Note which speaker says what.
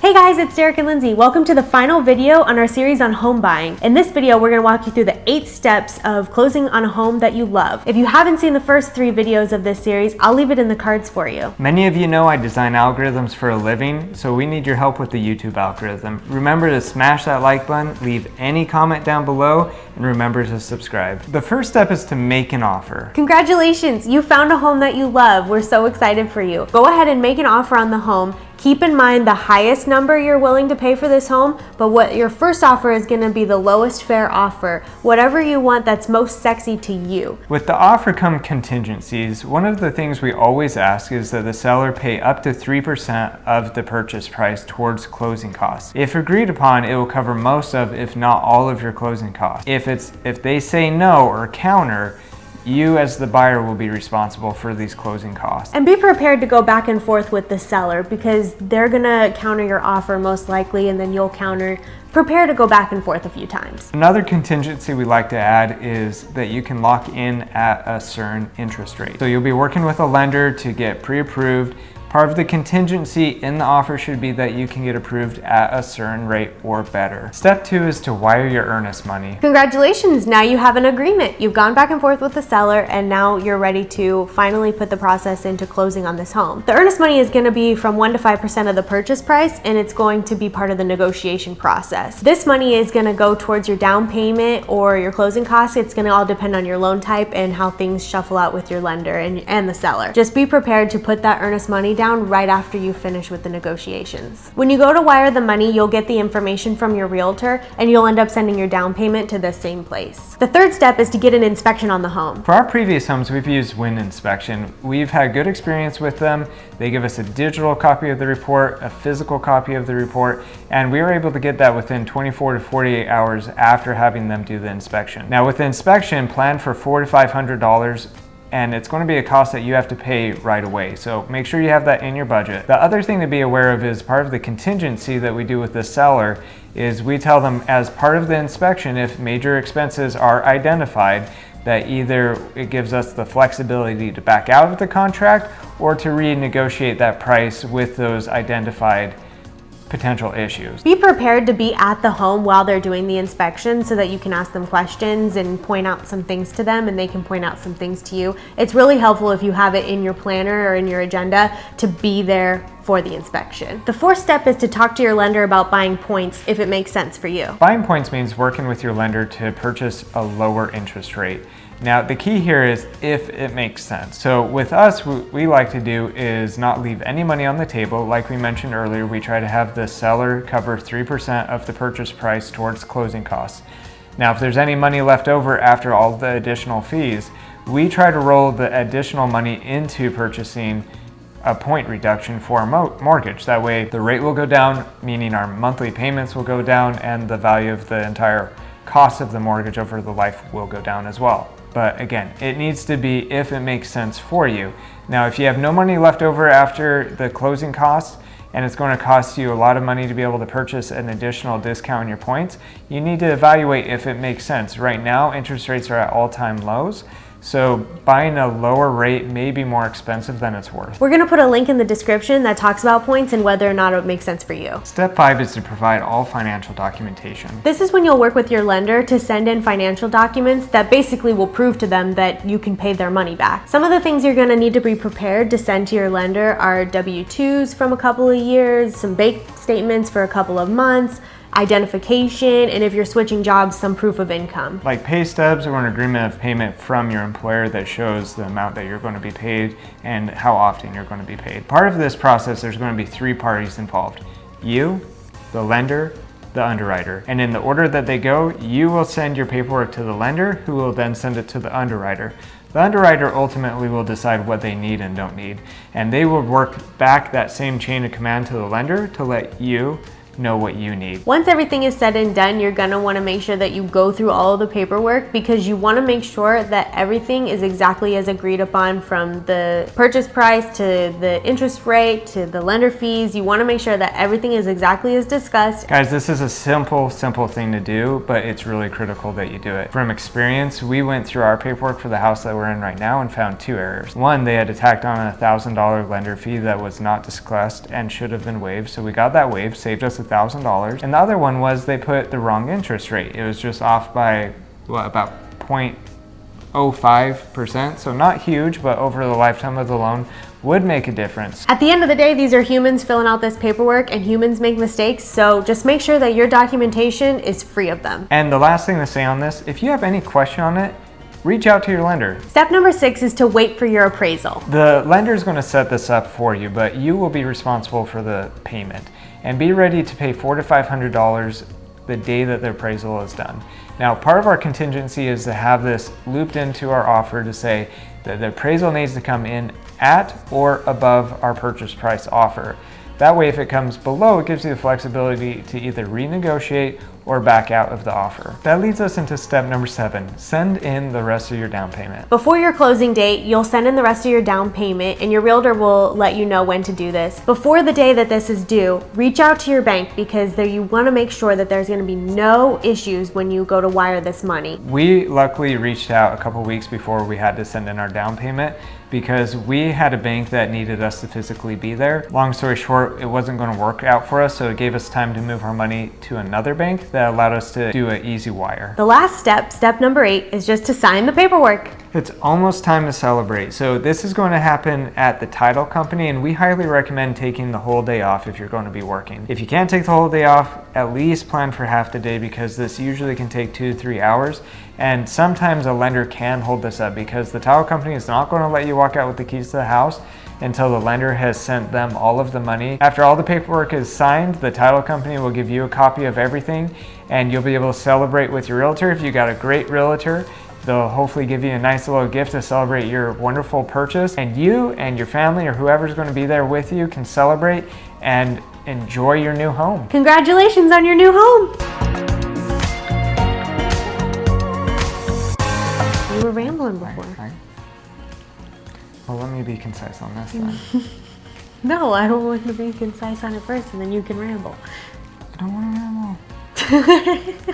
Speaker 1: Hey guys, it's Derek and Lindsay. Welcome to the final video on our series on home buying. In this video, we're going to walk you through the 8 steps of closing on a home that you love. If you haven't seen the first 3 videos of this series, I'll leave it in the cards for you.
Speaker 2: Many of you know I design algorithms for a living, so we need your help with the YouTube algorithm. Remember to smash that like button, leave any comment down below, and remember to subscribe. The first step is to make an offer.
Speaker 1: Congratulations, you found a home that you love. We're so excited for you. Go ahead and make an offer on the home. Keep in mind the highest number you're willing to pay for this home, but what your first offer is going to be the lowest fair offer, whatever you want that's most sexy to you.
Speaker 2: With the offer come contingencies. One of the things we always ask is that the seller pay up to 3% of the purchase price towards closing costs. If agreed upon, it will cover most of, if not all of your closing costs. If they say no or counter, you as the buyer will be responsible for these closing costs.
Speaker 1: And be prepared to go back and forth with the seller because they're gonna counter your offer most likely, and then you'll counter. Prepare to go back and forth a few times.
Speaker 2: Another contingency we like to add is that you can lock in at a certain interest rate. So you'll be working with a lender to get pre-approved. Part of the contingency in the offer should be that you can get approved at a certain rate or better. Step 2 is to wire your earnest money.
Speaker 1: Congratulations, now you have an agreement. You've gone back and forth with the seller and now you're ready to finally put the process into closing on this home. The earnest money is gonna be from 1 to 5% of the purchase price, and it's going to be part of the negotiation process. This money is gonna go towards your down payment or your closing costs. It's gonna all depend on your loan type and how things shuffle out with your lender and the seller. Just be prepared to put that earnest money down right after you finish with the negotiations. When you go to wire the money, you'll get the information from your realtor and you'll end up sending your down payment to the same place. The third step is to get an inspection on the home.
Speaker 2: For our previous homes, we've used Wind Inspection. We've had good experience with them. They give us a digital copy of the report, a physical copy of the report, and we were able to get that within 24 to 48 hours after having them do the inspection. Now with the inspection, plan for $400 to $500, and it's going to be a cost that you have to pay right away. So make sure you have that in your budget. The other thing to be aware of is part of the contingency that we do with the seller is we tell them as part of the inspection, if major expenses are identified, that either it gives us the flexibility to back out of the contract or to renegotiate that price with those identified potential issues.
Speaker 1: Be prepared to be at the home while they're doing the inspection so that you can ask them questions and point out some things to them, and they can point out some things to you. It's really helpful if you have it in your planner or in your agenda to be there for the inspection. The fourth step is to talk to your lender about buying points if it makes sense for you.
Speaker 2: Buying points means working with your lender to purchase a lower interest rate. Now, the key here is if it makes sense. So with us, what we like to do is not leave any money on the table. Like we mentioned earlier, we try to have the seller cover 3% of the purchase price towards closing costs. Now, if there's any money left over after all the additional fees, we try to roll the additional money into purchasing a point reduction for our mortgage. That way the rate will go down, meaning our monthly payments will go down, and the value of the entire cost of the mortgage over the life will go down as well. But again, it needs to be if it makes sense for you. Now, if you have no money left over after the closing costs, and it's going to cost you a lot of money to be able to purchase an additional discount on your points, you need to evaluate if it makes sense. Right now, interest rates are at all-time lows, so buying a lower rate may be more expensive than it's worth.
Speaker 1: We're gonna put a link in the description that talks about points and whether or not it makes sense for you.
Speaker 2: Step 5 is to provide all financial documentation.
Speaker 1: This is when you'll work with your lender to send in financial documents that basically will prove to them that you can pay their money back. Some of the things you're gonna need to be prepared to send to your lender are W-2s from a couple of years, some bank statements for a couple of months, identification, and if you're switching jobs, some proof of income.
Speaker 2: Like pay stubs or an agreement of payment from your employer that shows the amount that you're going to be paid and how often you're going to be paid. Part of this process, there's going to be 3 parties involved. You, the lender, the underwriter. And in the order that they go, you will send your paperwork to the lender, who will then send it to the underwriter. The underwriter ultimately will decide what they need and don't need, and they will work back that same chain of command to the lender to let you, know what you need.
Speaker 1: Once everything is said and done, you're gonna wanna make sure that you go through all of the paperwork, because you wanna make sure that everything is exactly as agreed upon, from the purchase price to the interest rate to the lender fees. You wanna make sure that everything is exactly as discussed.
Speaker 2: Guys, this is a simple thing to do, but it's really critical that you do it. From experience, we went through our paperwork for the house that we're in right now and found 2 errors. One, they had tacked on a $1,000 lender fee that was not discussed and should have been waived. So we got that waived, saved us $1,000. And the other one was they put the wrong interest rate. It was just off by, what, about 0.05%. So not huge, but over the lifetime of the loan would make a difference.
Speaker 1: At the end of the day, these are humans filling out this paperwork, and humans make mistakes, so just make sure that your documentation is free of them.
Speaker 2: And the last thing to say on this, if you have any question on it, reach out to your lender.
Speaker 1: Step number 6 is to wait for your appraisal.
Speaker 2: The lender is going to set this up for you, but you will be responsible for the payment. And be ready to pay $400 to $500 the day that the appraisal is done. Now, part of our contingency is to have this looped into our offer to say that the appraisal needs to come in at or above our purchase price offer. That way, if it comes below, it gives you the flexibility to either renegotiate or back out of the offer. That leads us into step number 7, send in the rest of your down payment.
Speaker 1: Before your closing date, you'll send in the rest of your down payment, and your realtor will let you know when to do this. Before the day that this is due, reach out to your bank, because you want to make sure that there's going to be no issues when you go to wire this money.
Speaker 2: We luckily reached out a couple weeks before we had to send in our down payment, because we had a bank that needed us to physically be there. Long story short, it wasn't going to work out for us, so it gave us time to move our money to another bank that allowed us to do an easy wire.
Speaker 1: The last step, step number 8, is just to sign the paperwork.
Speaker 2: It's almost time to celebrate. So this is going to happen at the title company, and we highly recommend taking the whole day off if you're going to be working. If you can't take the whole day off, at least plan for half the day, because this usually can take 2 to 3 hours. And sometimes a lender can hold this up, because the title company is not going to let you walk out with the keys to the house until the lender has sent them all of the money. After all the paperwork is signed, the title company will give you a copy of everything, and you'll be able to celebrate with your realtor. If you got a great realtor, they'll hopefully give you a nice little gift to celebrate your wonderful purchase, and you and your family or whoever's going to be there with you can celebrate and enjoy your new home.
Speaker 1: Congratulations on your new home. You were rambling before.
Speaker 2: Right. Well, let me be concise on this then.
Speaker 1: No, I don't want to be concise on it first, and then you can ramble.
Speaker 2: I don't want to ramble.